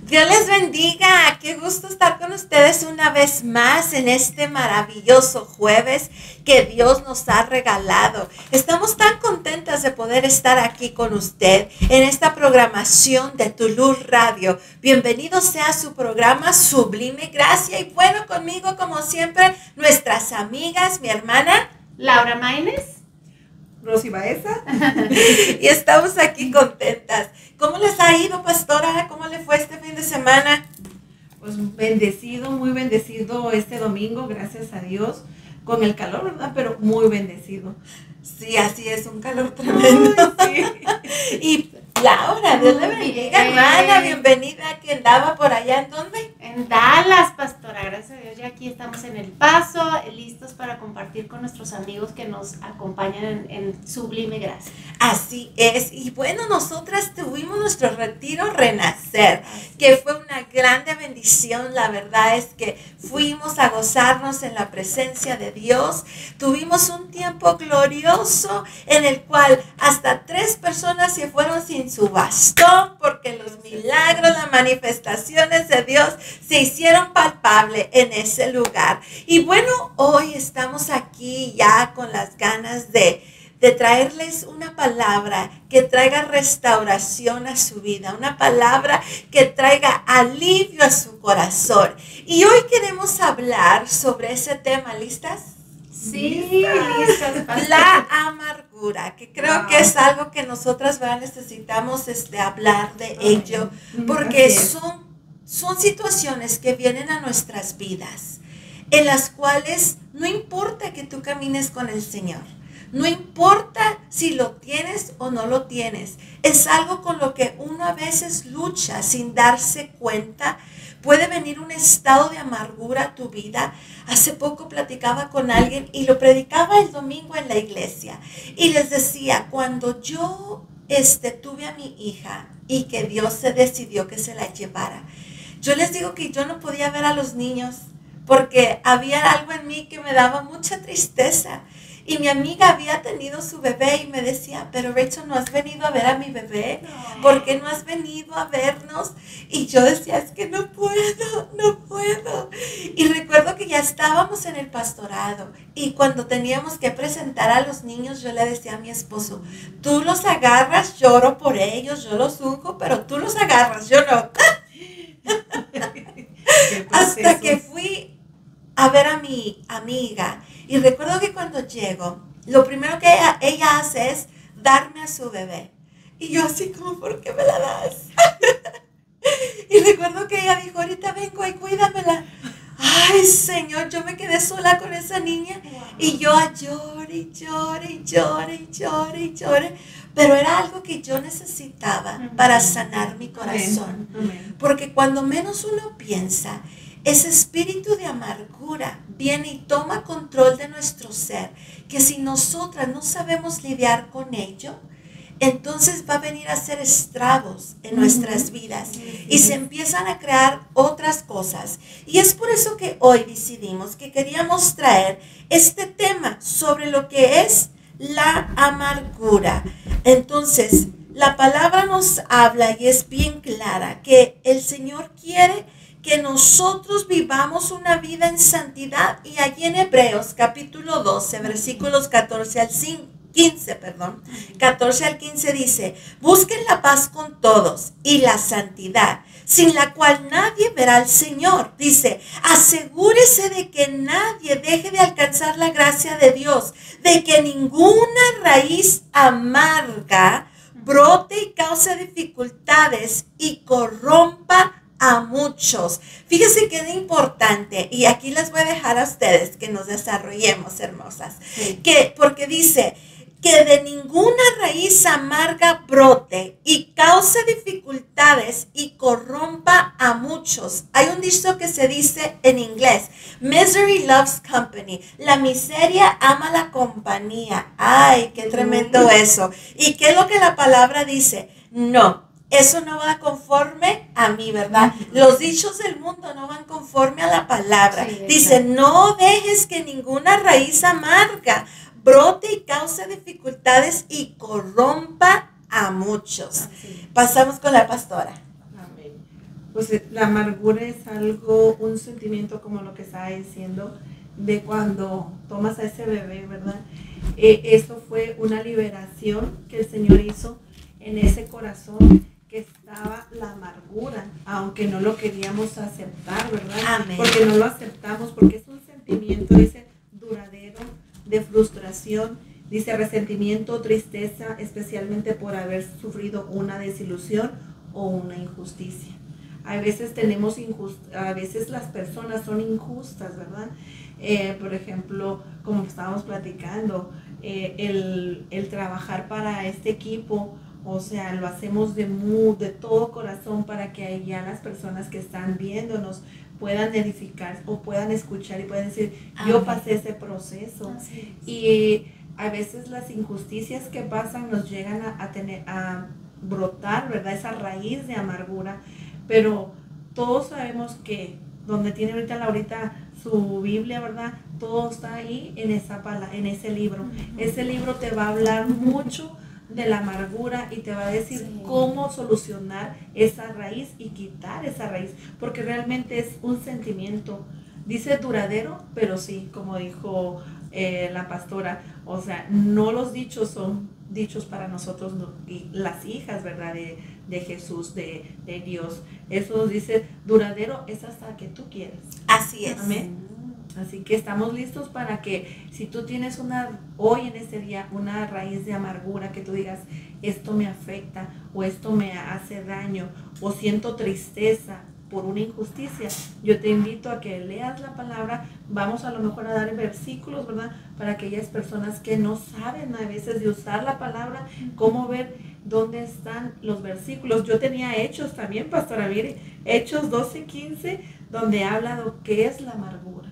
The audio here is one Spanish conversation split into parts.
Dios les bendiga, qué gusto estar con ustedes una vez más en este maravilloso jueves que Dios nos ha regalado. Estamos tan contentas de poder estar aquí con usted en esta programación de Tulur Radio. Bienvenido sea su programa Sublime Gracia y bueno, conmigo como siempre nuestras amigas, mi hermana Laura Maínez, Rosy Baeza. Y estamos aquí contentas. ¿Cómo les ha ido, pastora? ¿Cómo le fue este fin de semana? Pues bendecido, muy bendecido este domingo, gracias a Dios, con el calor, ¿verdad? Pero muy bendecido. Sí, así es, un calor tremendo. Ay, sí. Y Laura, Dios le bendiga, hermana, bienvenida, que andaba por allá, ¿en dónde? en Dallas, pastora. Gracias a Dios, ya aquí estamos en El Paso, listos para compartir con nuestros amigos que nos acompañan en Sublime Gracia. Así es, y bueno, nosotras tuvimos nuestro retiro Renacer, que fue una grande bendición. La verdad es que fuimos a gozarnos en la presencia de Dios, tuvimos un tiempo glorioso en el cual hasta 3 personas se fueron sin su bastón, porque los milagros, las manifestaciones de Dios se hicieron palpables en ese lugar. Y bueno, hoy estamos aquí ya con las ganas de traerles una palabra que traiga restauración a su vida, una palabra que traiga alivio a su corazón. Y hoy queremos hablar sobre ese tema, ¿listas? Sí, listas, pastora. La amargura, que creo que es algo que nosotras necesitamos hablar de ello, porque Así es. son situaciones que vienen a nuestras vidas, en las cuales no importa que tú camines con el Señor. No importa si lo tienes o no lo tienes. Es algo con lo que uno a veces lucha sin darse cuenta. Puede venir un estado de amargura a tu vida. Hace poco platicaba con alguien y lo predicaba el domingo en la iglesia. Y les decía, cuando yo tuve a mi hija y que Dios se decidió que se la llevara, yo les digo que yo no podía ver a los niños porque había algo en mí que me daba mucha tristeza. Y mi amiga había tenido su bebé y me decía, pero Rachel, ¿no has venido a ver a mi bebé? ¿Por qué no has venido a vernos? Y yo decía, es que no puedo. Y recuerdo que ya estábamos en el pastorado y cuando teníamos que presentar a los niños, yo le decía a mi esposo, tú los agarras, lloro por ellos, yo los unjo, pero tú los agarras, yo no. Hasta que fui a ver a mi amiga. Y recuerdo que cuando llego, lo primero que ella hace es darme a su bebé. Y yo así como, ¿por qué me la das? Y recuerdo que ella dijo, ahorita vengo y cuídamela. Ay, Señor, yo me quedé sola con esa niña. Y yo lloré. Pero era algo que yo necesitaba para sanar mi corazón. Amén. Porque cuando menos uno piensa, ese espíritu de amargura viene y toma control de nuestro ser, que si nosotras no sabemos lidiar con ello, entonces va a venir a hacer estragos en nuestras vidas y se empiezan a crear otras cosas. Y es por eso que hoy decidimos que queríamos traer este tema sobre lo que es la amargura. Entonces, la palabra nos habla y es bien clara que el Señor quiere que nosotros vivamos una vida en santidad. Y allí en Hebreos capítulo 12, versículos 14 al 15 dice, busquen la paz con todos y la santidad, sin la cual nadie verá al Señor. Dice, asegúrese de que nadie deje de alcanzar la gracia de Dios, de que ninguna raíz amarga brote y cause dificultades y corrompa a muchos. Fíjense que es importante, y aquí les voy a dejar a ustedes que nos desarrollemos, hermosas, porque dice que de ninguna raíz amarga brote y cause dificultades y corrompa a muchos. Hay un dicho que se dice en inglés, misery loves company. La miseria ama la compañía. Ay, qué tremendo eso. ¿Y qué es lo que la palabra dice? No. Eso no va conforme a mí, ¿verdad? Los dichos del mundo no van conforme a la palabra. Sí, dice, no dejes que ninguna raíz amarga brote y cause dificultades y corrompa a muchos. Así. Pasamos con la pastora. Amén. Pues la amargura es algo, un sentimiento como lo que estaba diciendo, de cuando tomas a ese bebé, ¿verdad? Eso fue una liberación que el Señor hizo en ese corazón, que estaba la amargura, aunque no lo queríamos aceptar, ¿verdad? Amén. Porque no lo aceptamos, porque es un sentimiento, dice, duradero, de frustración, dice resentimiento, tristeza, especialmente por haber sufrido una desilusión o una injusticia. A veces a veces las personas son injustas, ¿verdad? Por ejemplo, como estábamos platicando, el trabajar para este equipo, o sea, lo hacemos de todo corazón para que ya las personas que están viéndonos puedan edificar o puedan escuchar y puedan decir, yo Amén. pasé ese proceso. Así es. Y a veces las injusticias que pasan nos llegan a brotar, ¿verdad? Esa raíz de amargura. Pero todos sabemos que donde tiene ahorita Laurita su Biblia, ¿verdad? Todo está ahí en ese libro. Ese libro te va a hablar mucho de la amargura y te va a decir Sí. cómo solucionar esa raíz y quitar esa raíz, porque realmente es un sentimiento, dice duradero, pero sí, como dijo la pastora, o sea, no los dichos son dichos para nosotros, y las hijas, ¿verdad? De Jesús, de Dios. Eso dice duradero, es hasta que tú quieres. Así es. Amén. Así que estamos listos para que si tú tienes hoy en este día una raíz de amargura, que tú digas, esto me afecta o esto me hace daño o siento tristeza por una injusticia, yo te invito a que leas la palabra. Vamos a lo mejor a dar versículos, ¿verdad? Para aquellas personas que no saben a veces de usar la palabra, cómo ver dónde están los versículos. Yo tenía Hechos también, pastora, mire, Hechos 12:15, donde habla de qué es la amargura.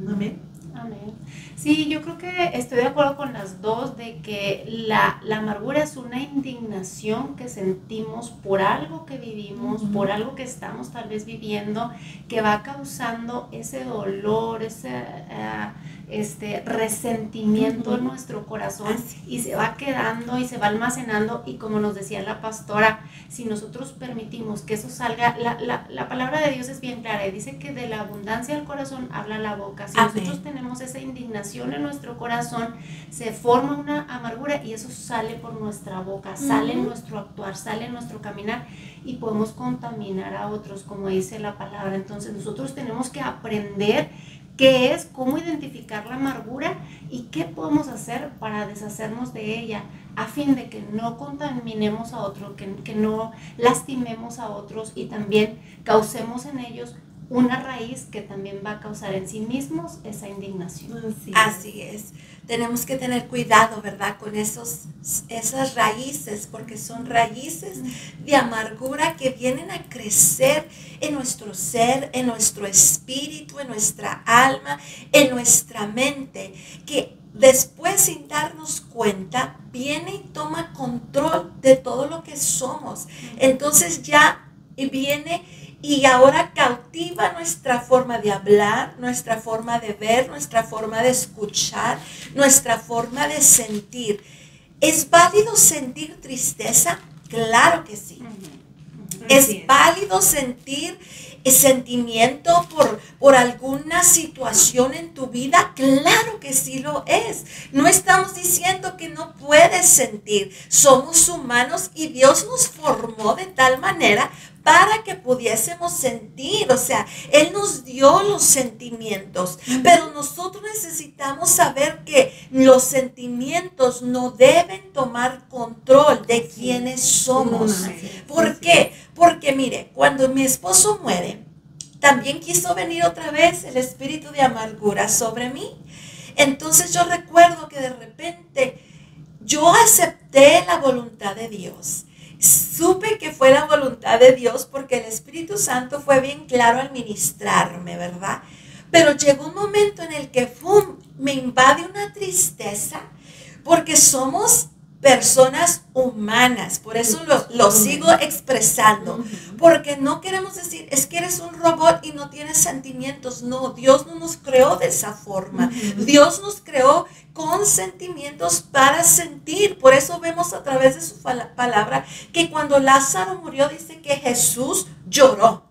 Amén. Amén. Sí, yo creo que estoy de acuerdo con las dos, de que la amargura es una indignación que sentimos por algo que vivimos, por algo que estamos tal vez viviendo, que va causando ese dolor, ese resentimiento en nuestro corazón, y se va quedando y se va almacenando. Y como nos decía la pastora, si nosotros permitimos que eso salga, la palabra de Dios es bien clara y dice que de la abundancia del corazón habla la boca. Si Amén. nosotros tenemos esa indignación en nuestro corazón, se forma una amargura y eso sale por nuestra boca, sale en nuestro actuar, sale en nuestro caminar, y podemos contaminar a otros, como dice la palabra. Entonces nosotros tenemos que aprender qué es, cómo identificar la amargura y qué podemos hacer para deshacernos de ella, a fin de que no contaminemos a otros, que no lastimemos a otros y también causemos en ellos una raíz que también va a causar en sí mismos esa indignación. Así es. Tenemos que tener cuidado, ¿verdad? Con esas raíces, porque son raíces de amargura que vienen a crecer en nuestro ser, en nuestro espíritu, en nuestra alma, en nuestra mente, que después, sin darnos cuenta, viene y toma control de todo lo que somos. Entonces ya viene y ahora cautiva nuestra forma de hablar, nuestra forma de ver, nuestra forma de escuchar, nuestra forma de sentir. ¿Es válido sentir tristeza? Claro que sí. Es válido sentir sentimiento por alguna situación en tu vida. Claro que sí lo es. No estamos diciendo que no puedes sentir. Somos humanos y Dios nos formó de tal manera para que pudiésemos sentir. O sea, Él nos dio los sentimientos, pero nosotros necesitamos saber que los sentimientos no deben tomar control de quienes somos. ¿Por qué? Porque mire, cuando mi esposo muere, también quiso venir otra vez el espíritu de amargura sobre mí. Entonces yo recuerdo que de repente yo acepté la voluntad de Dios. Supe que fue la voluntad de Dios porque el Espíritu Santo fue bien claro al ministrarme, ¿verdad? Pero llegó un momento en el que me invade una tristeza, porque somos personas humanas. Por eso lo sigo expresando, porque no queremos decir, es que eres un robot y no tienes sentimientos. No, Dios no nos creó de esa forma. Dios nos creó con sentimientos para sentir. Por eso vemos a través de su palabra que cuando Lázaro murió, dice que Jesús lloró.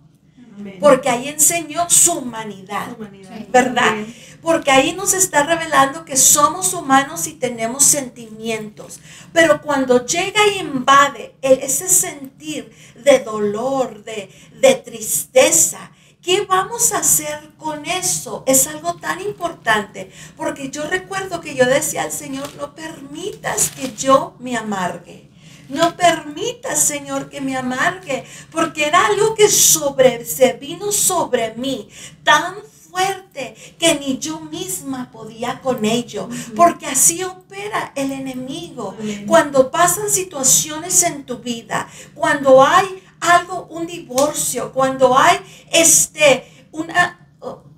Amén. porque ahí enseñó su humanidad, Humanidad. Sí. ¿verdad? Amén. Porque ahí nos está revelando que somos humanos y tenemos sentimientos. Pero cuando llega y invade ese sentir de dolor, de tristeza, ¿qué vamos a hacer con eso? Es algo tan importante. Porque yo recuerdo que yo decía al Señor, no permitas que yo me amargue. No permitas, Señor, que me amargue. Porque era algo que se vino sobre mí tan fuerte que ni yo misma podía con ello, porque así opera el enemigo. Amén. Cuando pasan situaciones en tu vida, cuando hay algo, un divorcio, cuando hay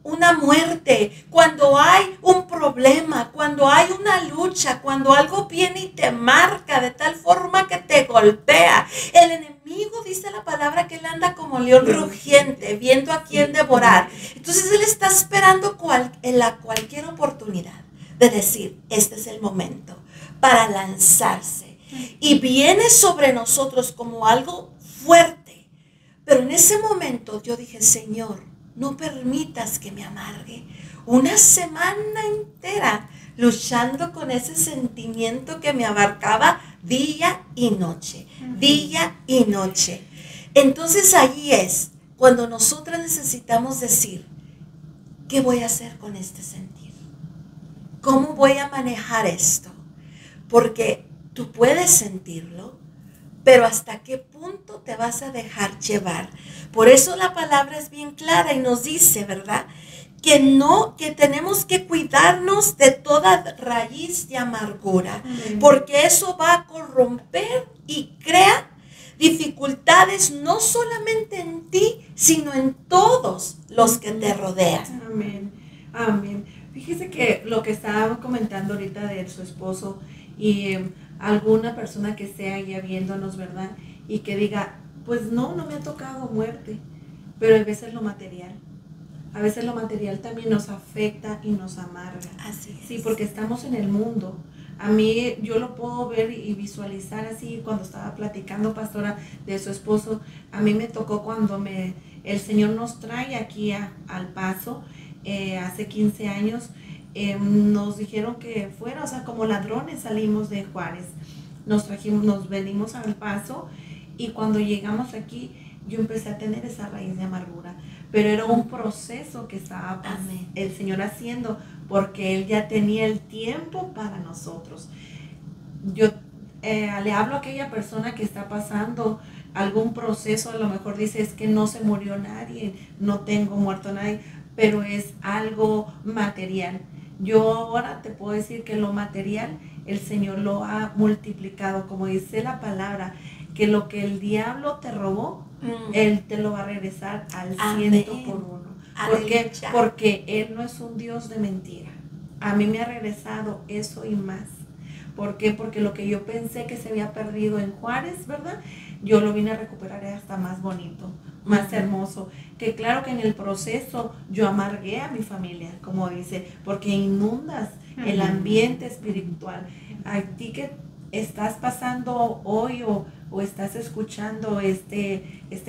una muerte, cuando hay un problema, cuando hay una lucha, cuando algo viene y te marca de tal forma que te golpea, el enemigo, dice la palabra, que él anda como león rugiente, viendo a quién devorar. Entonces él está esperando cualquier oportunidad de decir, este es el momento para lanzarse. Y viene sobre nosotros como algo fuerte. Pero en ese momento yo dije, Señor, no permitas que me amargue. Una semana entera luchando con ese sentimiento que me abarcaba día y noche, día y noche. Entonces ahí es cuando nosotras necesitamos decir, ¿qué voy a hacer con este sentir? ¿Cómo voy a manejar esto? Porque tú puedes sentirlo, pero ¿hasta qué punto te vas a dejar llevar? Por eso la palabra es bien clara y nos dice, ¿verdad? Que tenemos que cuidarnos de toda raíz de amargura, porque eso va a corromper y crea dificultades no solamente en ti, sino en todos los que te rodean. Amén. Amén. Fíjese que lo que estaba comentando ahorita de su esposo y alguna persona que esté ahí viéndonos, ¿verdad? Y que diga, pues no me ha tocado muerte, pero a veces lo material. A veces lo material también nos afecta y nos amarga. Así es. Sí, porque estamos en el mundo. A mí, yo lo puedo ver y visualizar así cuando estaba platicando, pastora, de su esposo. A mí me tocó cuando el Señor nos trae aquí al Paso, hace 15 años, nos dijeron que fuera, o sea, como ladrones salimos de Juárez. Nos venimos al Paso y cuando llegamos aquí, yo empecé a tener esa raíz de amargura. Pero era un proceso que estaba el Señor haciendo, porque Él ya tenía el tiempo para nosotros. Yo le hablo a aquella persona que está pasando algún proceso, a lo mejor dice, es que no se murió nadie, no tengo muerto nadie, pero es algo material. Yo ahora te puedo decir que lo material, el Señor lo ha multiplicado, como dice la palabra, que lo que el diablo te robó, Él te lo va a regresar al 100 por uno. ¿Por qué? Porque Él no es un Dios de mentira. A mí me ha regresado eso y más. ¿Por qué? Porque lo que yo pensé que se había perdido en Juárez, ¿verdad? Yo lo vine a recuperar hasta más bonito, más hermoso. Que claro que en el proceso yo amargué a mi familia, como dice, porque inundas el ambiente espiritual. A ti que estás pasando hoy o estás escuchando este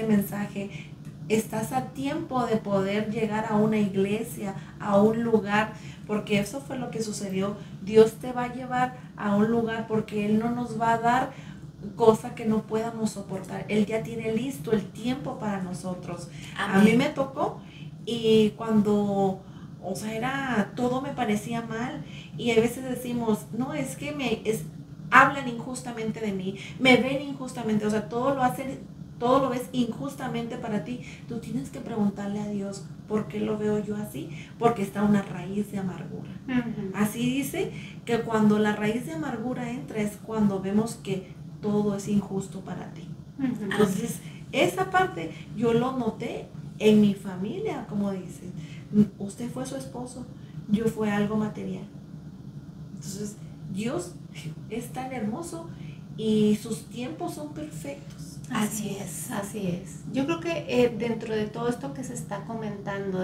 mensaje, estás a tiempo de poder llegar a una iglesia, a un lugar, porque eso fue lo que sucedió. Dios te va a llevar a un lugar porque Él no nos va a dar cosa que no podamos soportar. Él ya tiene listo el tiempo para nosotros. Amén. A mí me tocó y cuando, o sea, todo me parecía mal y a veces decimos, no, es que hablan injustamente de mí, me ven injustamente, o sea, todo lo ves injustamente para ti. Tú tienes que preguntarle a Dios, ¿por qué lo veo yo así? Porque está una raíz de amargura. Así dice que cuando la raíz de amargura entra es cuando vemos que todo es injusto para ti. Entonces, esa parte yo lo noté en mi familia, como dice, usted fue su esposo, yo fue algo material. Entonces, Dios es tan hermoso y sus tiempos son perfectos. Así es. Yo creo que dentro de todo esto que se está comentando,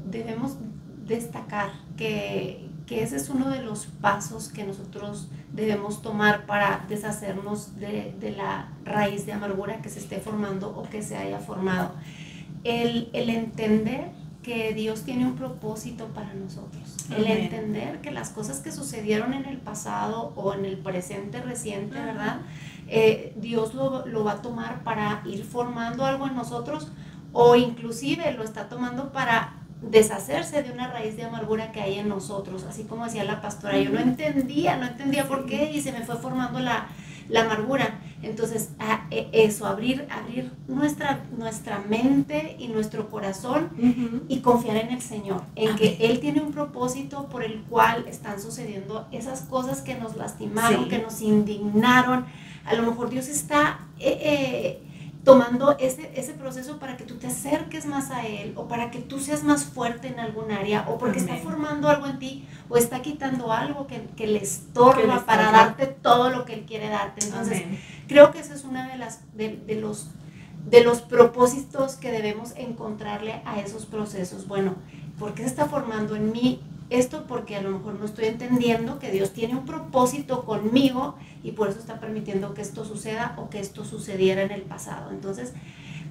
debemos destacar que ese es uno de los pasos que nosotros debemos tomar para deshacernos de la raíz de amargura que se esté formando o que se haya formado. el entender que Dios tiene un propósito para nosotros. El Amén. entender que las cosas que sucedieron en el pasado o en el presente reciente, ¿verdad? Dios lo va a tomar para ir formando algo en nosotros, o inclusive lo está tomando para deshacerse de una raíz de amargura que hay en nosotros. Así como decía la pastora, yo no entendía por qué, y se me fue formando la amargura. Entonces, eso, abrir nuestra mente y nuestro corazón y confiar en el Señor, en que Él tiene un propósito por el cual están sucediendo esas cosas que nos lastimaron, Sí. que nos indignaron. A lo mejor Dios está tomando ese proceso para que tú te acerques más a Él, o para que tú seas más fuerte en algún área, o porque Amén. está formando algo en ti, o está quitando algo que le estorba para estorba. darte todo lo que Él quiere darte. Entonces, Amén. creo que esa es una de los propósitos que debemos encontrarle a esos procesos. Bueno, ¿por qué se está formando en mí esto? Porque a lo mejor no estoy entendiendo que Dios tiene un propósito conmigo, y por eso está permitiendo que esto suceda, o que esto sucediera en el pasado. Entonces,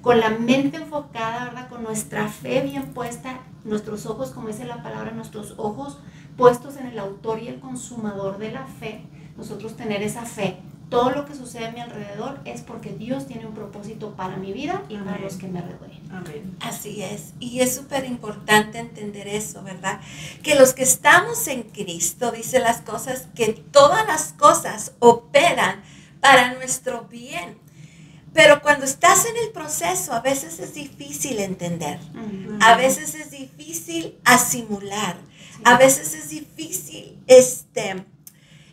con la mente enfocada, ¿verdad? Con nuestra fe bien puesta, nuestros ojos, como dice la palabra, nuestros ojos puestos en el autor y el consumador de la fe, nosotros tener esa fe. Todo lo que sucede a mi alrededor es porque Dios tiene un propósito para mi vida y para Amén. los que me rodean. Amén. Así es, y es súper importante entender eso, ¿verdad? Que los que estamos en Cristo, dice las cosas, que todas las cosas operan para nuestro bien. Pero cuando estás en el proceso, a veces es difícil entender, a veces es difícil asimilar, a veces es difícil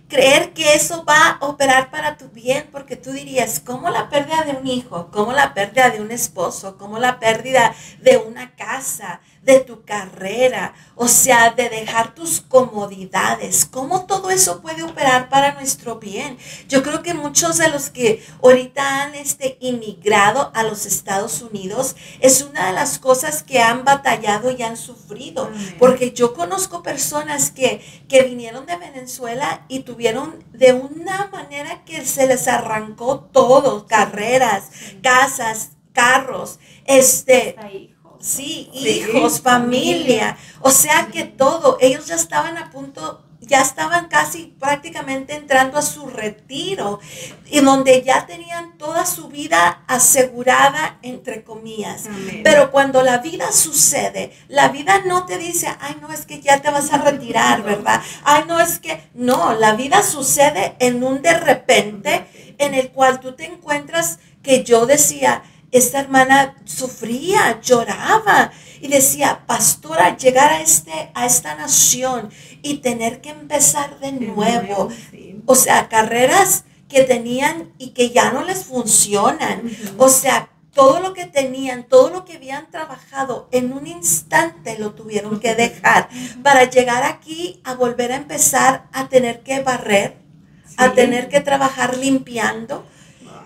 creer que eso va a operar para tu bien, porque tú dirías, ¿cómo la pérdida de un hijo? ¿Cómo la pérdida de un esposo? ¿Cómo la pérdida de una casa, de tu carrera? O sea, de dejar tus comodidades. ¿Cómo todo eso puede operar para nuestro bien? Yo creo que muchos de los que ahorita han inmigrado a los Estados Unidos, es una de las cosas que han batallado y han sufrido. Amén. Porque yo conozco personas que vinieron de Venezuela y tuvieron de una manera que se les arrancó todo, carreras, casas, carros, Hasta hijos. sí, Sí, hijos, familia, o sea que todo, ellos ya estaban a punto, ya estaban casi prácticamente entrando a su retiro, y donde ya tenían toda su vida asegurada, entre comillas. Amén. Pero cuando la vida sucede, la vida no te dice, ay, no, es que ya te vas a retirar, ¿verdad? Ay, no, es que, no, la vida sucede en un de repente, en el cual tú te encuentras, que yo decía, esta hermana sufría, lloraba y decía, pastora, llegar a esta nación y tener que empezar de nuevo. Sí. O sea, carreras que tenían y que ya no les funcionan. O sea, todo lo que tenían, todo lo que habían trabajado, en un instante lo tuvieron que dejar para llegar aquí a volver a empezar a tener que barrer, a Sí. tener que trabajar limpiando.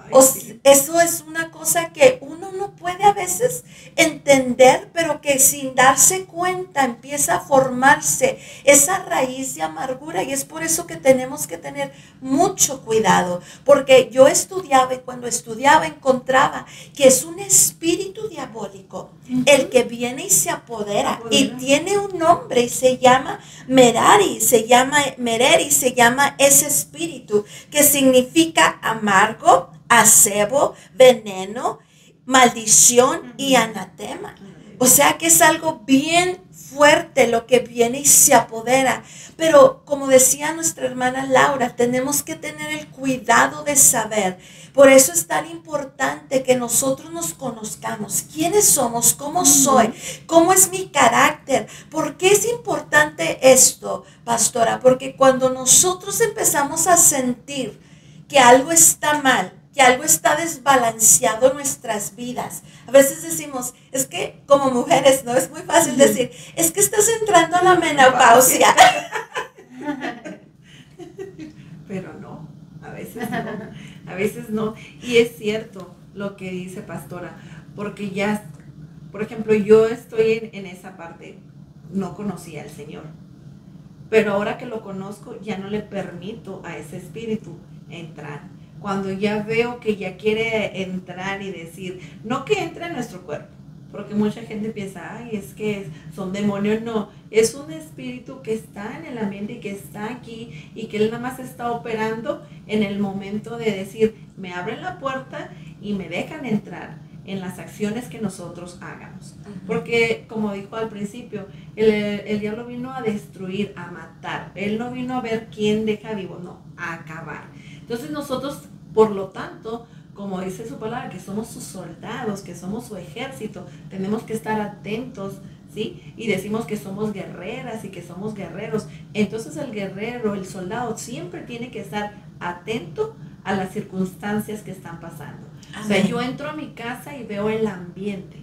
Ay, sí. Eso es una cosa que uno no puede a veces entender, pero que sin darse cuenta empieza a formarse esa raíz de amargura, y es por eso que tenemos que tener mucho cuidado, porque yo estudiaba, y cuando estudiaba encontraba que es un espíritu diabólico el que viene y se apodera y tiene un nombre y se llama Merari, se llama ese espíritu, que significa amargo, acebo, veneno, maldición y anatema. O sea que es algo bien fuerte lo que viene y se apodera. Pero como decía nuestra hermana Laura, tenemos que tener el cuidado de saber. Por eso es tan importante que nosotros nos conozcamos. ¿Quiénes somos? ¿Cómo soy? ¿Cómo es mi carácter? ¿Por qué es importante esto, pastora? Porque cuando nosotros empezamos a sentir que algo está mal, que algo está desbalanceado en nuestras vidas. A veces decimos, es que como mujeres, ¿no? Es muy fácil decir, es que estás entrando a la menopausia. Pero no, a veces no. Y es cierto lo que dice pastora, porque ya, por ejemplo, yo estoy en esa parte, no conocía al Señor, pero ahora que lo conozco, ya no le permito a ese espíritu entrar. Cuando ya veo que ya quiere entrar y decir, no que entre en nuestro cuerpo, porque mucha gente piensa, ay, es que son demonios. No, es un espíritu que está en el ambiente y que está aquí y que él nada más está operando en el momento de decir, me abren la puerta y me dejan entrar en las acciones que nosotros hagamos. Porque, como dijo al principio, el diablo vino a destruir, a matar. Él no vino a ver quién deja vivo, no, a acabar. Entonces nosotros, por lo tanto, como dice su palabra, que somos sus soldados, que somos su ejército, tenemos que estar atentos, ¿sí? Y decimos que somos guerreras y que somos guerreros. Entonces el guerrero, el soldado, siempre tiene que estar atento a las circunstancias que están pasando. Amén. O sea, yo entro a mi casa y veo el ambiente.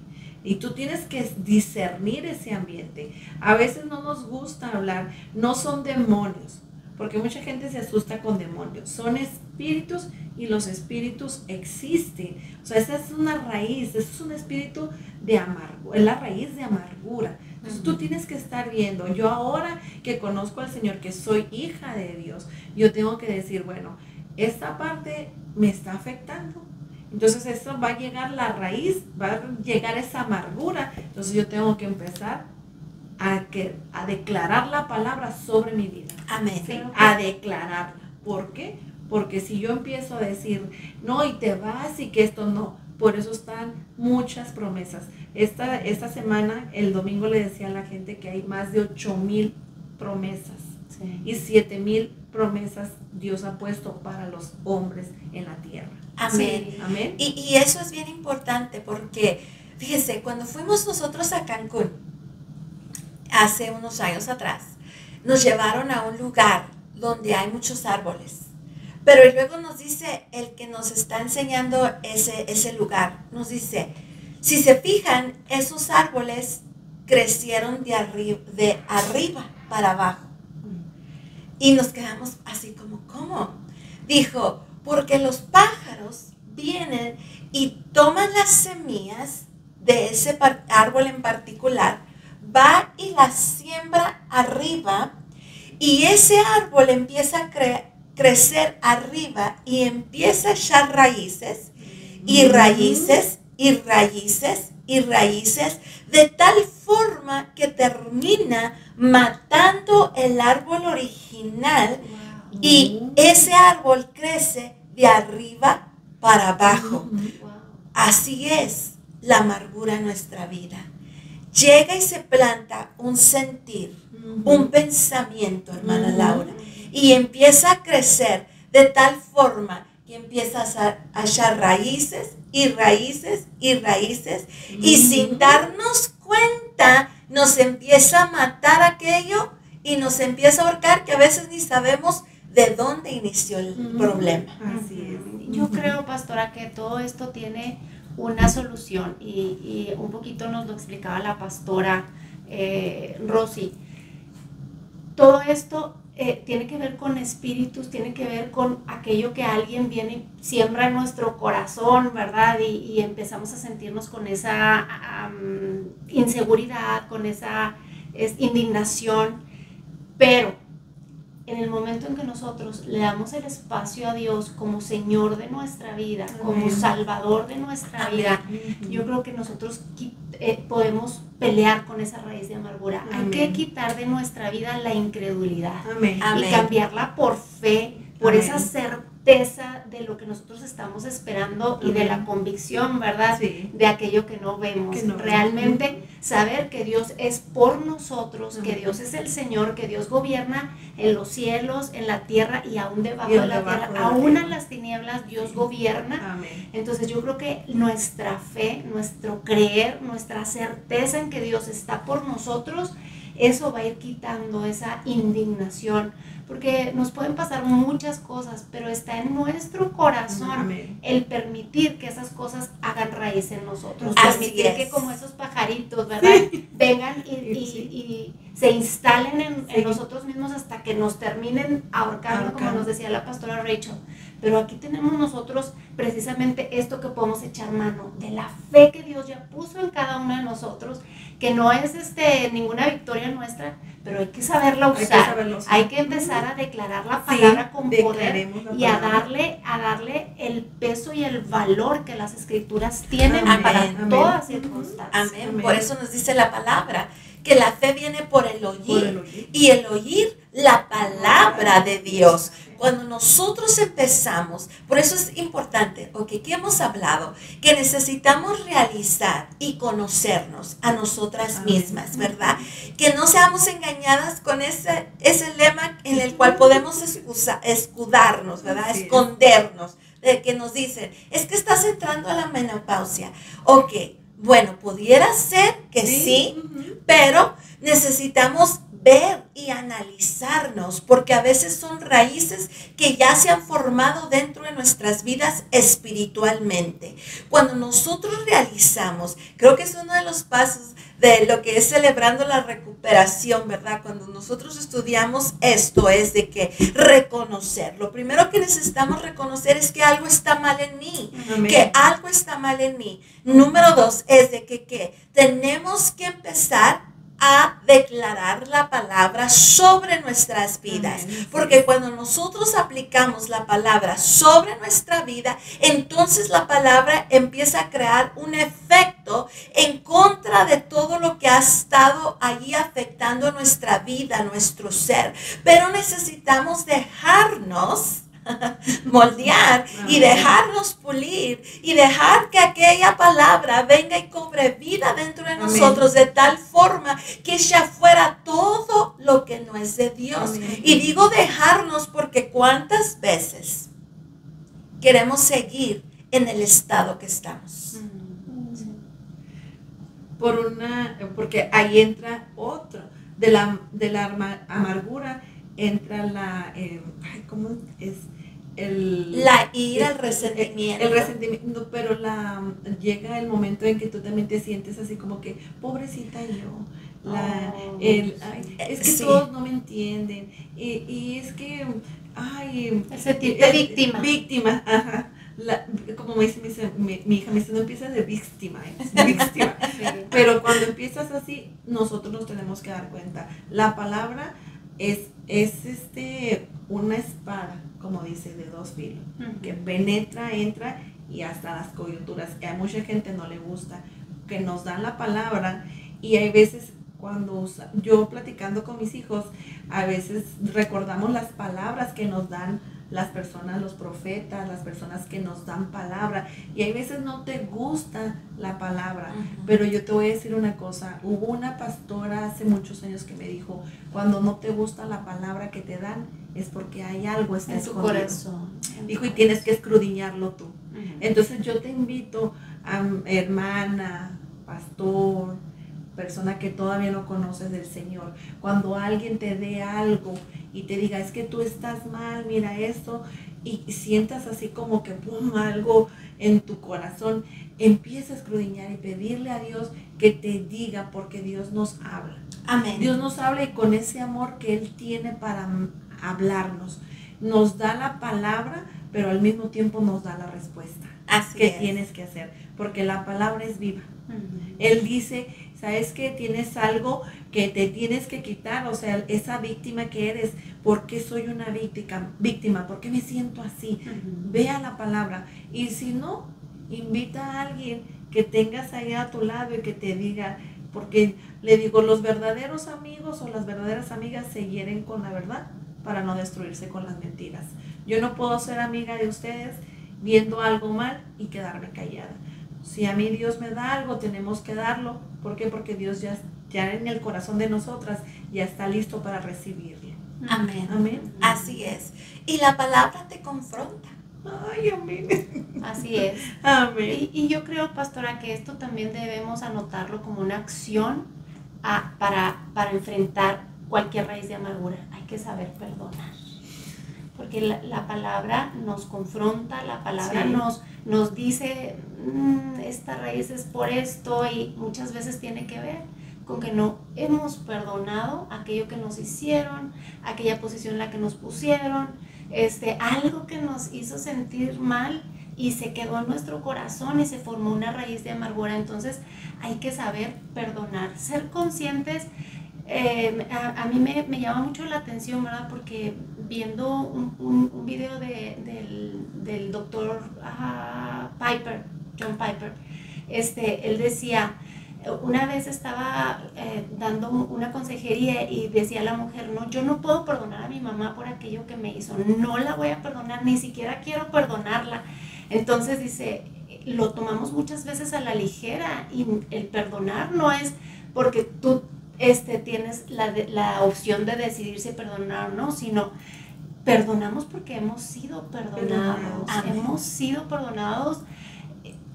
Y tú tienes que discernir ese ambiente. A veces no nos gusta hablar, no son demonios, porque mucha gente se asusta con demonios. Son espíritus y los espíritus existen. O sea, esa es una raíz, ese es un espíritu de amargura, es la raíz de amargura. Entonces tú tienes que estar viendo. Yo ahora que conozco al Señor, que soy hija de Dios, yo tengo que decir, bueno, esta parte me está afectando. Entonces eso va a llegar la raíz, va a llegar esa amargura. Entonces yo tengo que empezar a declarar la palabra sobre mi vida. Amén. ¿Sí? A declararla. ¿Por qué? Porque si yo empiezo a decir, no, y te vas y que esto no, por eso están muchas promesas. Esta semana, el domingo le decía a la gente que hay más de 8,000 promesas. Sí. Y 7,000 promesas Dios ha puesto para los hombres en la tierra. Amén. Sí. Amén. Y eso es bien importante porque, fíjese, cuando fuimos nosotros a Cancún, hace unos años atrás, nos llevaron a un lugar donde hay muchos árboles. Pero luego nos dice, el que nos está enseñando ese lugar, nos dice, si se fijan, esos árboles crecieron de arriba para abajo. Y nos quedamos así como, ¿cómo? Dijo, porque los pájaros vienen y toman las semillas de ese árbol en particular, va y las siembra arriba, y ese árbol empieza a crecer arriba y empieza a echar raíces, y raíces, y raíces, y raíces, de tal forma que termina matando el árbol original. Wow. Y ese árbol crece de arriba para abajo. Wow. Así es la amargura en nuestra vida. Llega y se planta un sentir, un pensamiento, hermana Laura, y empieza a crecer de tal forma que empiezas a echar raíces y raíces y raíces, y sin darnos cuenta nos empieza a matar aquello y nos empieza a ahorcar, que a veces ni sabemos de dónde inició el problema. Así es. Yo creo, pastora, que todo esto tiene una solución, y un poquito nos lo explicaba la pastora Rosy. Todo esto tiene que ver con espíritus, tiene que ver con aquello que alguien viene y siembra en nuestro corazón, ¿verdad? Y empezamos a sentirnos con esa inseguridad, con esa indignación. Pero en el momento en que nosotros le damos el espacio a Dios como Señor de nuestra vida, como Salvador de nuestra vida, yo creo que nosotros podemos pelear con esa raíz de amargura. Hay que quitar de nuestra vida la incredulidad y cambiarla por fe, por esa certeza de lo que nosotros estamos esperando y de la convicción, ¿verdad? Sí. De aquello que no vemos. Realmente saber que Dios es por nosotros, que Dios es el Señor, que Dios gobierna en los cielos, en la tierra y aún debajo de la tierra. Aún en las tinieblas Dios gobierna. Amén. Entonces yo creo que nuestra fe, nuestro creer, nuestra certeza en que Dios está por nosotros, eso va a ir quitando esa indignación, porque nos pueden pasar muchas cosas, pero está en nuestro corazón el permitir que esas cosas hagan raíz en nosotros, permitir que como esos pajaritos, ¿verdad? Vengan y se instalen en nosotros mismos hasta que nos terminen ahorcando, como nos decía la pastora Rachel. Pero aquí tenemos nosotros precisamente esto que podemos echar mano, de la fe que Dios ya puso en cada uno de nosotros, que no es ninguna victoria nuestra, pero hay que saberla usar. Hay que empezar a declarar la palabra con poder y a darle el peso y el valor que las escrituras tienen para todas circunstancias. Amén. Por eso nos dice la palabra que la fe viene por el oír, y el oír la palabra de Dios. Cuando nosotros empezamos, por eso es importante, ¿qué hemos hablado? Que necesitamos realizar y conocernos a nosotras mismas, ¿verdad? Que no seamos engañadas con ese lema en el cual podemos escudarnos, ¿verdad? Escondernos, de que nos dicen, es que estás entrando a la menopausia. Bueno, pudiera ser que sí, pero necesitamos ver y analizarnos, porque a veces son raíces que ya se han formado dentro de nuestras vidas espiritualmente. Cuando nosotros realizamos, creo que es uno de los pasos de lo que es celebrando la recuperación, ¿verdad? Cuando nosotros estudiamos esto es de que reconocer. Lo primero que necesitamos reconocer es que algo está mal en mí, que algo está mal en mí. Número 2 es de que tenemos que empezar a declarar la palabra sobre nuestras vidas. Porque cuando nosotros aplicamos la palabra sobre nuestra vida, entonces la palabra empieza a crear un efecto en contra de todo lo que ha estado allí afectando nuestra vida, nuestro ser. Pero necesitamos dejarnos moldear y dejarnos pulir y dejar que aquella palabra venga y cobre vida dentro de nosotros de tal forma que eche afuera todo lo que no es de Dios. Y digo dejarnos porque cuántas veces queremos seguir en el estado que estamos. Porque ahí entra otro de la amargura, entra ¿cómo es? La ira, el resentimiento. El resentimiento, pero llega el momento en que tú también te sientes así como que, pobrecita yo. Es que todos no me entienden. Y es que, el sentirte víctima. Víctima, ajá. Como me dice mi hija, me dice, no empiezas de víctima. Pero cuando empiezas así, nosotros nos tenemos que dar cuenta. La palabra es una espada, como dice, de dos filos, que penetra, entra y hasta las coyunturas. Y a mucha gente no le gusta, que nos dan la palabra, y hay veces cuando yo platicando con mis hijos, a veces recordamos las palabras que nos dan las personas, los profetas, las personas que nos dan palabra, y hay veces no te gusta la palabra, pero yo te voy a decir una cosa. Hubo una pastora hace muchos años que me dijo, cuando no te gusta la palabra que te dan, es porque hay algo está en tu corazón. Dijo, y tienes que escudriñarlo tú. Entonces yo te invito, hermana, pastor, persona que todavía no conoces del Señor, cuando alguien te dé algo y te diga, es que tú estás mal, mira esto, y sientas así como que pum, algo en tu corazón, empieza a escudriñar y pedirle a Dios que te diga, porque Dios nos habla. Amén. Dios nos habla, y con ese amor que Él tiene para hablarnos, nos da la palabra, pero al mismo tiempo nos da la respuesta. ¿Qué tienes que hacer? Porque la palabra es viva. Él dice, ¿sabes qué? Tienes algo que te tienes que quitar, o sea, esa víctima que eres. ¿Por qué soy una víctima? ¿Por qué me siento así? Vea la palabra. Y si no, invita a alguien que tengas ahí a tu lado y que te diga, porque le digo, los verdaderos amigos o las verdaderas amigas se hieren con la verdad para no destruirse con las mentiras. Yo no puedo ser amiga de ustedes viendo algo mal y quedarme callada. Si a mí Dios me da algo, tenemos que darlo. ¿Por qué? Porque Dios ya en el corazón de nosotras ya está listo para recibirlo. Amén. Amén. Así es. Y la palabra te confronta. Ay, amén. Así es. Amén. Y yo creo, pastora, que esto también debemos anotarlo como una acción para enfrentar cualquier raíz de amargura. Hay que saber perdonar. Porque la palabra nos confronta, la palabra nos dice, esta raíz es por esto, y muchas veces tiene que ver con que no hemos perdonado aquello que nos hicieron, aquella posición en la que nos pusieron, algo que nos hizo sentir mal y se quedó en nuestro corazón y se formó una raíz de amargura. Entonces hay que saber perdonar, ser conscientes. A mí me llama mucho la atención, ¿verdad? Porque viendo un video del doctor Piper, John Piper, él decía, una vez estaba dando una consejería y decía la mujer, no, yo no puedo perdonar a mi mamá por aquello que me hizo, no la voy a perdonar, ni siquiera quiero perdonarla. Entonces dice, lo tomamos muchas veces a la ligera y el perdonar no es porque tú tienes la opción de decidir si perdonar o no, sino perdonamos porque hemos sido perdonados. Hemos sido perdonados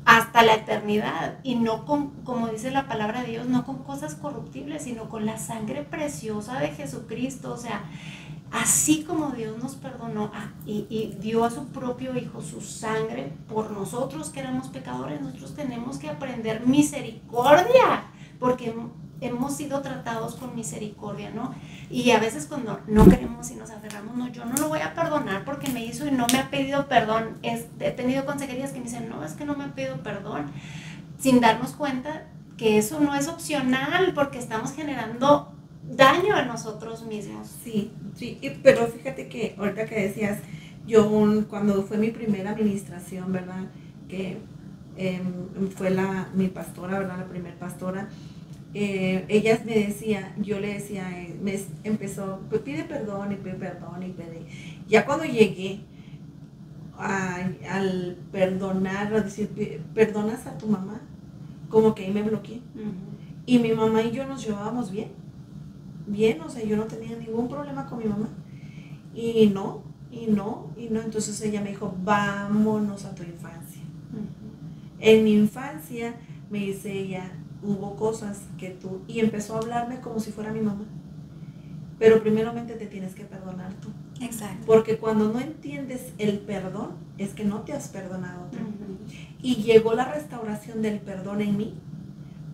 hasta la eternidad y no con, como dice la palabra de Dios, no con cosas corruptibles, sino con la sangre preciosa de Jesucristo. O sea, así como Dios nos perdonó y dio a su propio Hijo su sangre por nosotros que éramos pecadores, nosotros tenemos que aprender misericordia, porque hemos sido tratados con misericordia, ¿no? Y a veces cuando no queremos y nos aferramos, no, yo no lo voy a perdonar porque me hizo y no me ha pedido perdón. He tenido consejerías que me dicen, no, es que no me ha pedido perdón, sin darnos cuenta que eso no es opcional porque estamos generando daño a nosotros mismos. Sí, pero fíjate que ahorita que decías, yo cuando fue mi primera administración, ¿verdad? Que fue mi pastora, ¿verdad? La primer pastora. Ella me decía, yo le decía, me empezó, pues pide perdón y pide perdón y pide. Ya cuando llegué al perdonar, a decir, ¿perdonas a tu mamá? Como que ahí me bloqueé. Uh-huh. Y mi mamá y yo nos llevábamos bien, o sea, yo no tenía ningún problema con mi mamá. Y no, entonces ella me dijo, vámonos a tu infancia. Uh-huh. En mi infancia, me dice ella, hubo cosas que tú, y empezó a hablarme como si fuera mi mamá, pero primeramente te tienes que perdonar tú. Exacto. Porque cuando no entiendes el perdón, es que no te has perdonado tú. Uh-huh. Y llegó la restauración del perdón en mí,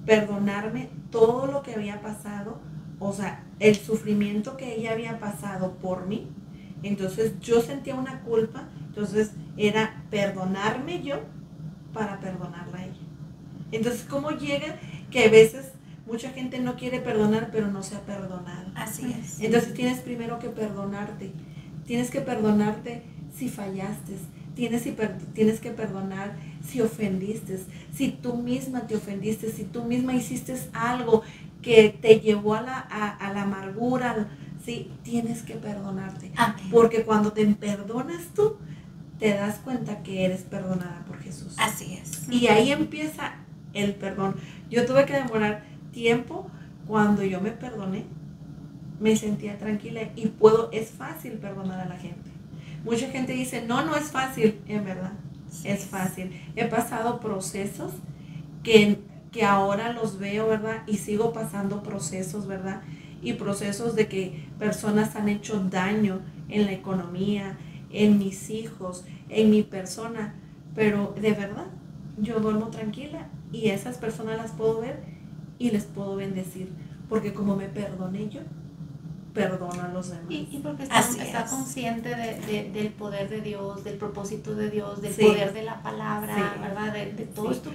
perdonarme todo lo que había pasado, o sea, el sufrimiento que ella había pasado por mí. Entonces yo sentía una culpa, entonces era perdonarme yo para perdonarla a ella. Entonces, ¿cómo llega que a veces mucha gente no quiere perdonar, pero no se ha perdonado? Así es. Entonces tienes primero que perdonarte. Tienes que perdonarte si fallaste. Tienes que perdonar si ofendiste. Si tú misma te ofendiste, si tú misma hiciste algo que te llevó a la amargura, ¿sí? Tienes que perdonarte. Amén. Porque cuando te perdonas tú, te das cuenta que eres perdonada por Jesús. Así es. Y ahí empieza el perdón. Yo tuve que demorar tiempo. Cuando yo me perdoné, me sentía tranquila y es fácil perdonar a la gente. Mucha gente dice, no es fácil. En verdad, sí, es fácil. He pasado procesos que ahora los veo, ¿verdad? Y sigo pasando procesos, ¿verdad? Y procesos de que personas han hecho daño en la economía, en mis hijos, en mi persona. Pero de verdad, yo duermo tranquila y esas personas las puedo ver y les puedo bendecir, porque como me perdoné yo, perdono a los demás. Y porque está consciente del poder de Dios, del propósito de Dios, del poder de la palabra, ¿verdad? De todo esto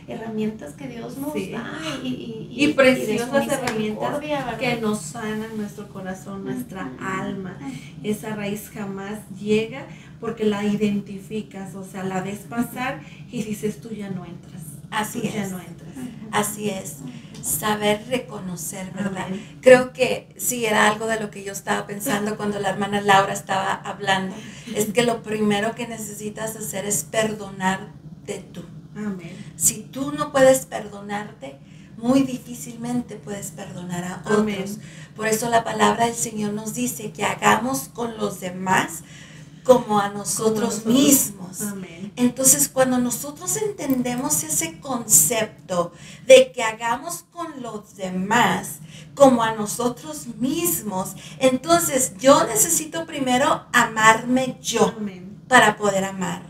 herramientas que Dios nos da y preciosas herramientas que nos sanan nuestro corazón, nuestra alma. Esa raíz jamás llega porque la identificas, o sea, la ves pasar y dices, tú ya no entras. Así es. Ya no entras. Así es. Saber reconocer, ¿verdad? Amén. Creo que sí era algo de lo que yo estaba pensando cuando la hermana Laura estaba hablando. Es que lo primero que necesitas hacer es perdonarte tú. Amén. Si tú no puedes perdonarte, muy difícilmente puedes perdonar a otros. Amén. Por eso la palabra del Señor nos dice que hagamos con los demás como a nosotros mismos. Amén. Entonces, cuando nosotros entendemos ese concepto de que hagamos con los demás como a nosotros mismos, entonces yo necesito primero amarme yo. Amén. Para poder amar.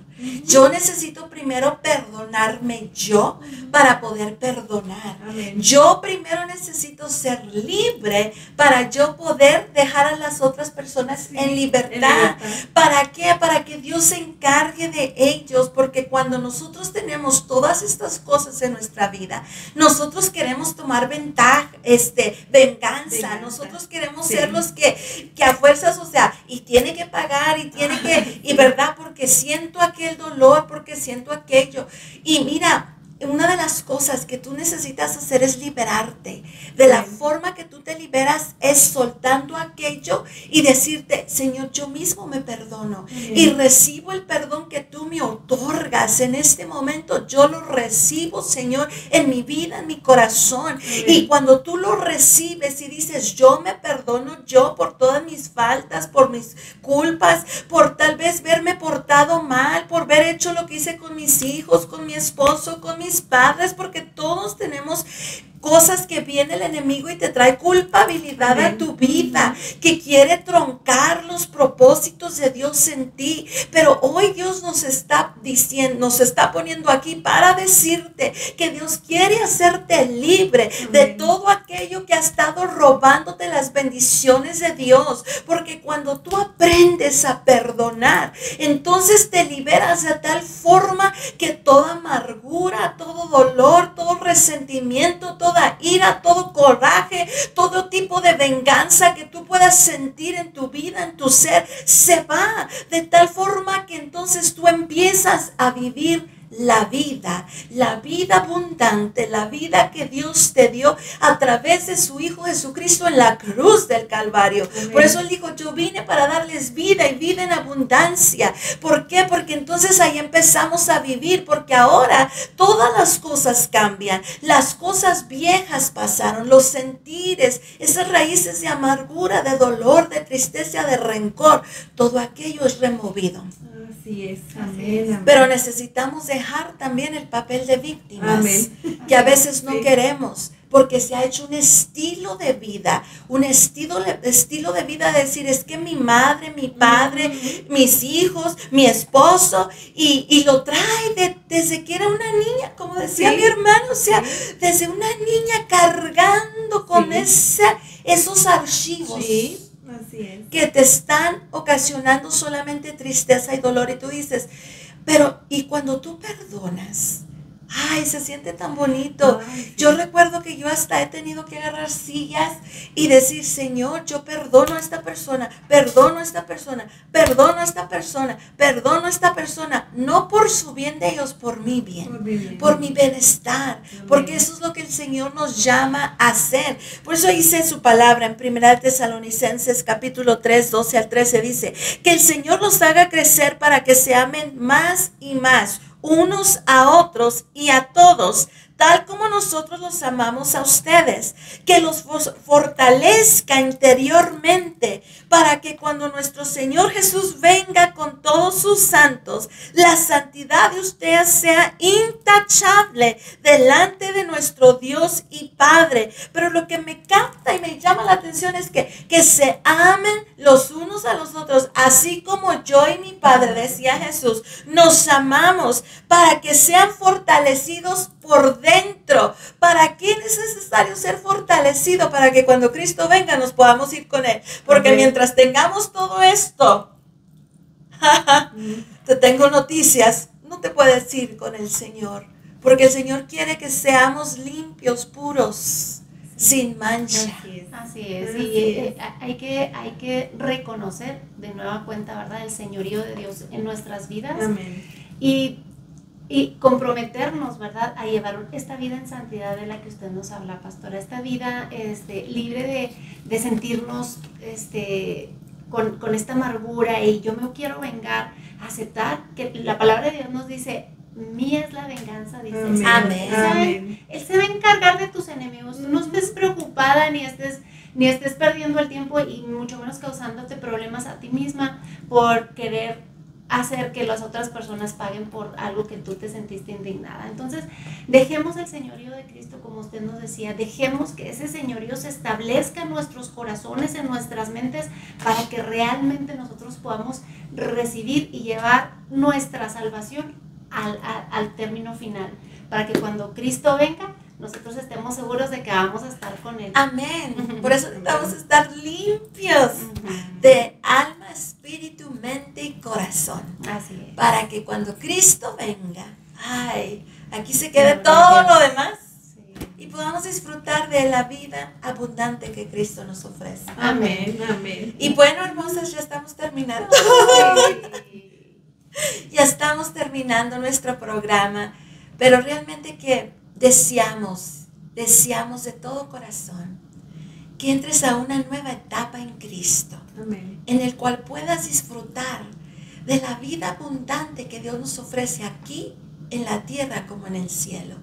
Yo necesito primero perdonarme yo para poder perdonar. Amén. Yo primero necesito ser libre para yo poder dejar a las otras personas en libertad. ¿Para qué? Para que Dios se encargue de ellos, porque cuando nosotros tenemos todas estas cosas en nuestra vida, nosotros queremos tomar venganza. Nosotros queremos ser los que a fuerzas, o sea, y tiene que pagar, y tiene que, y verdad, porque siento aquel dolor, porque siento aquello. Y mira, una de las cosas que tú necesitas hacer es liberarte. De la forma que tú te liberas es soltando aquello y decirte, Señor, yo mismo me perdono y recibo el perdón que tú me otorgas en este momento. Yo lo recibo, Señor, en mi vida, en mi corazón. Y cuando tú lo recibes y dices, yo me perdono yo por todas mis faltas, por mis culpas, por tal vez verme portado mal, por haber hecho lo que hice con mis hijos, con mi esposo, con mis padres, porque todos tenemos cosas que viene el enemigo y te trae culpabilidad a tu vida, que quiere troncar los propósitos de Dios en ti. Pero hoy Dios nos está diciendo, nos está poniendo aquí para decirte que Dios quiere hacerte libre de todo aquello que ha estado robándote las bendiciones de Dios. Porque cuando tú aprendes a perdonar, entonces te liberas de tal forma que toda amargura, todo dolor, todo resentimiento, toda ira, todo coraje, todo tipo de venganza que tú puedas sentir en tu vida, en tu ser, se va, de tal forma que entonces tú empiezas a vivir la vida abundante, la vida que Dios te dio a través de su Hijo Jesucristo en la cruz del Calvario. Amén. Por eso Él dijo, yo vine para darles vida y vida en abundancia. ¿Por qué? Porque entonces ahí empezamos a vivir, porque ahora todas las cosas cambian, las cosas viejas pasaron, los sentires, esas raíces de amargura, de dolor, de tristeza, de rencor, todo aquello es removido. Así es. Amén. Pero necesitamos dejar también el papel de víctimas, amén, que a veces no queremos, porque se ha hecho un estilo de vida, un estilo de vida de decir, es que mi madre, mi padre, mis hijos, mi esposo, y lo trae desde que era una niña, como decía mi hermano, o sea, desde una niña cargando con esos archivos. Así es. Que te están ocasionando solamente tristeza y dolor. Y tú dices, pero, y cuando tú perdonas, ay, se siente tan bonito. Ay, sí. Yo recuerdo que yo hasta he tenido que agarrar sillas y decir, Señor, yo perdono a esta persona, perdono a esta persona, perdono a esta persona, perdono a esta persona, no por su bien de ellos, por mi bien, por mi bienestar, porque eso es lo que el Señor nos llama a hacer. Por eso dice su palabra en 1 Tesalonicenses capítulo 3, 12 al 13, dice, que el Señor los haga crecer para que se amen más y más unos a otros y a todos, tal como nosotros los amamos a ustedes, que los fortalezca interiormente, para que cuando nuestro Señor Jesús venga con todos sus santos, la santidad de ustedes sea intachable delante de nuestro Dios y Padre. Pero lo que me capta y me llama la atención es que se amen los unos a los otros, así como yo y mi Padre, decía Jesús, nos amamos, para que sean fortalecidos por dentro. ¿Para qué es necesario ser fortalecido? Para que cuando Cristo venga nos podamos ir con Él. Porque mientras tengamos todo esto, te tengo noticias, no te puedes ir con el Señor. Porque el Señor quiere que seamos limpios, puros, sin mancha. Así es. Y hay que reconocer de nueva cuenta, ¿verdad?, el señorío de Dios en nuestras vidas. Amén. Y comprometernos, ¿verdad?, a llevar esta vida en santidad de la que usted nos habla, pastora. Esta vida libre de sentirnos con esta amargura y yo me quiero vengar, aceptar que la palabra de Dios nos dice, mía es la venganza, dice. Amén. Amén. Él se va a encargar de tus enemigos. Tú no estés preocupada ni estés perdiendo el tiempo y mucho menos causándote problemas a ti misma por querer hacer que las otras personas paguen por algo que tú te sentiste indignada. Entonces, dejemos el señorío de Cristo, como usted nos decía, dejemos que ese señorío se establezca en nuestros corazones, en nuestras mentes, para que realmente nosotros podamos recibir y llevar nuestra salvación al término final, para que cuando Cristo venga, nosotros estemos seguros de que vamos a estar con Él. Amén. Por eso necesitamos estar limpios de alma, espíritu, mente y corazón. Así es. Para que cuando Cristo venga, aquí se quede todo lo demás y podamos disfrutar de la vida abundante que Cristo nos ofrece. Amén, amén. Y bueno, hermosas, ya estamos terminando. Ya estamos terminando nuestro programa, pero realmente que deseamos de todo corazón que entres a una nueva etapa en Cristo. Amén. En el cual puedas disfrutar de la vida abundante que Dios nos ofrece aquí en la tierra como en el cielo.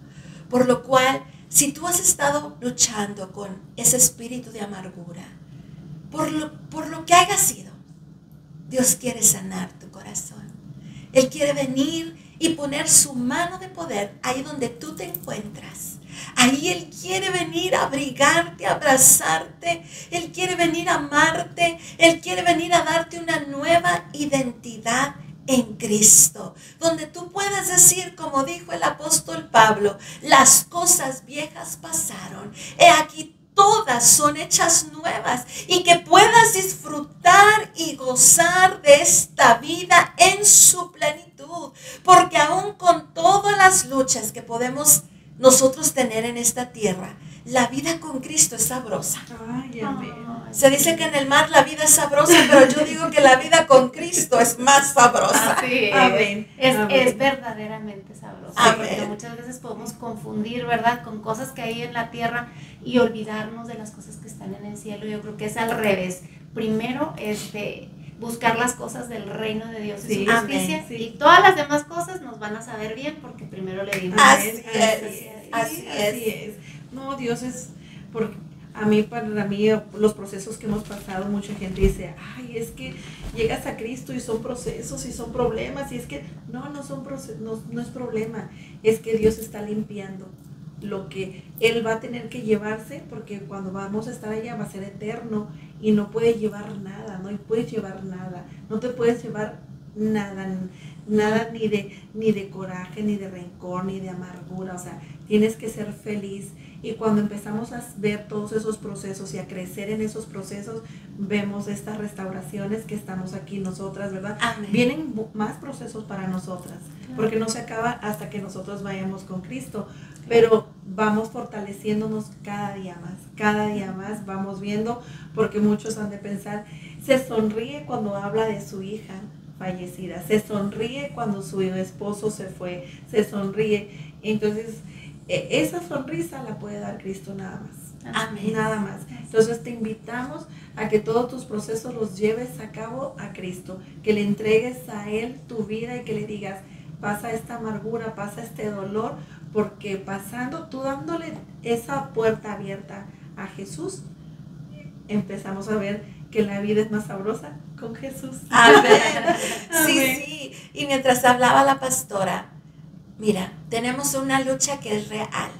Por lo cual, si tú has estado luchando con ese espíritu de amargura, por lo que haya sido, Dios quiere sanar tu corazón. Él quiere venir y poner su mano de poder ahí donde tú te encuentras. Ahí Él quiere venir a abrigarte, a abrazarte. Él quiere venir a amarte. Él quiere venir a darte una nueva identidad en Cristo. Donde tú puedas decir, como dijo el apóstol Pablo, las cosas viejas pasaron. He aquí todas son hechas nuevas, y que puedas disfrutar y gozar de esta vida en su plenitud, porque aún con todas las luchas que podemos nosotros tener en esta tierra, la vida con Cristo es sabrosa. Ay, amén. Se dice que en el mar la vida es sabrosa, pero yo digo que la vida con Cristo es más sabrosa. Así es. Amén. Es verdaderamente sabroso. Amén. Porque muchas veces podemos confundir, ¿verdad?, con cosas que hay en la tierra y olvidarnos de las cosas que están en el cielo. Yo creo que es al revés. Primero, buscar las cosas del reino de Dios y Sí, su justicia, amén, sí. y todas las demás cosas nos van a saber bien porque primero le dimos. Así Amén. Así es. No, Dios es, porque para mí, los procesos que hemos pasado, mucha gente dice, ay, es que llegas a Cristo y son procesos y son problemas, y es que no son procesos, no es problema, es que Dios está limpiando lo que Él va a tener que llevarse, porque cuando vamos a estar allá va a ser eterno y no puede llevar nada, no puedes llevar nada, no te puedes llevar nada ni de coraje, ni de rencor, ni de amargura. O sea, tienes que ser feliz. Y cuando empezamos a ver todos esos procesos y a crecer en esos procesos, vemos estas restauraciones que estamos aquí nosotras, ¿verdad? Amén. Vienen más procesos para nosotras, porque no se acaba hasta que nosotros vayamos con Cristo, pero vamos fortaleciéndonos cada día más vamos viendo, porque muchos han de pensar, se sonríe cuando habla de su hija fallecida, se sonríe cuando su esposo se fue, se sonríe. Entonces, esa sonrisa la puede dar Cristo nada más. Amén. Nada más. Entonces te invitamos a que todos tus procesos los lleves a cabo a Cristo, que le entregues a Él tu vida y que le digas, pasa esta amargura, pasa este dolor, porque pasando, tú dándole esa puerta abierta a Jesús, empezamos a ver que la vida es más sabrosa con Jesús. Amén. Amén. Sí. Y mientras hablaba la pastora, mira, tenemos una lucha que es real,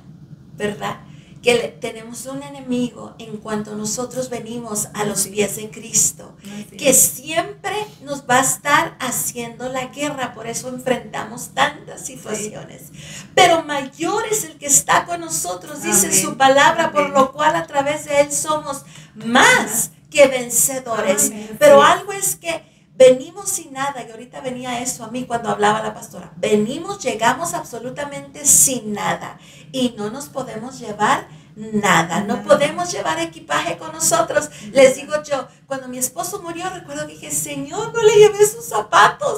¿verdad? Que tenemos un enemigo en cuanto nosotros venimos a los pies de Cristo, que siempre nos va a estar haciendo la guerra, por eso enfrentamos tantas situaciones. Pero mayor es el que está con nosotros, dice Amén. su palabra, por Amén. lo cual a través de Él somos más que vencedores. Amén. Pero Sí. algo es que venimos sin nada, y ahorita venía eso a mí cuando hablaba la pastora. Llegamos absolutamente sin nada y no nos podemos llevar nada, no podemos llevar equipaje con nosotros. Les digo yo, cuando mi esposo murió, recuerdo que dije, Señor, no le llevé sus zapatos.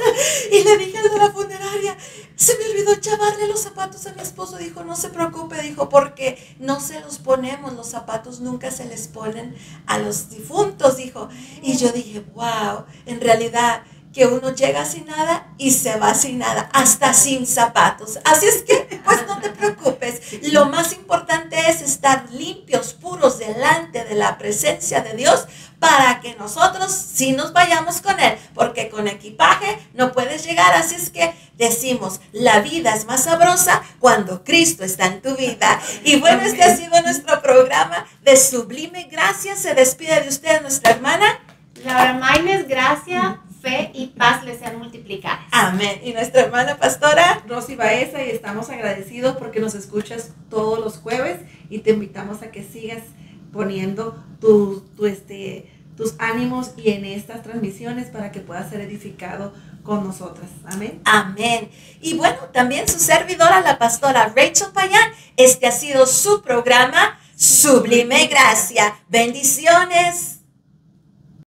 Y le dije al de la funeraria, se me olvidó llevarle los zapatos a mi esposo. Dijo, no se preocupe, dijo, porque no se los ponemos, los zapatos nunca se les ponen a los difuntos, dijo. Y yo dije, wow, en realidad que uno llega sin nada y se va sin nada, hasta sin zapatos. Así es que, pues no te preocupes. Lo más importante es estar limpios, puros delante de la presencia de Dios para que nosotros sí nos vayamos con Él, porque con equipaje no puedes llegar. Así es que decimos, la vida es más sabrosa cuando Cristo está en tu vida. Y bueno, este ha sido nuestro programa de Sublime Gracia. Se despide de usted nuestra hermana Laura Maines. Gracia, fe y paz les sean multiplicadas. Amén. Y nuestra hermana pastora Rosy Baeza, y estamos agradecidos porque nos escuchas todos los jueves y te invitamos a que sigas poniendo tus ánimos y en estas transmisiones para que puedas ser edificado con nosotras. Amén. Amén. Y bueno, también su servidora, la pastora Rachel Payán. Este ha sido su programa Sublime Gracia. Bendiciones.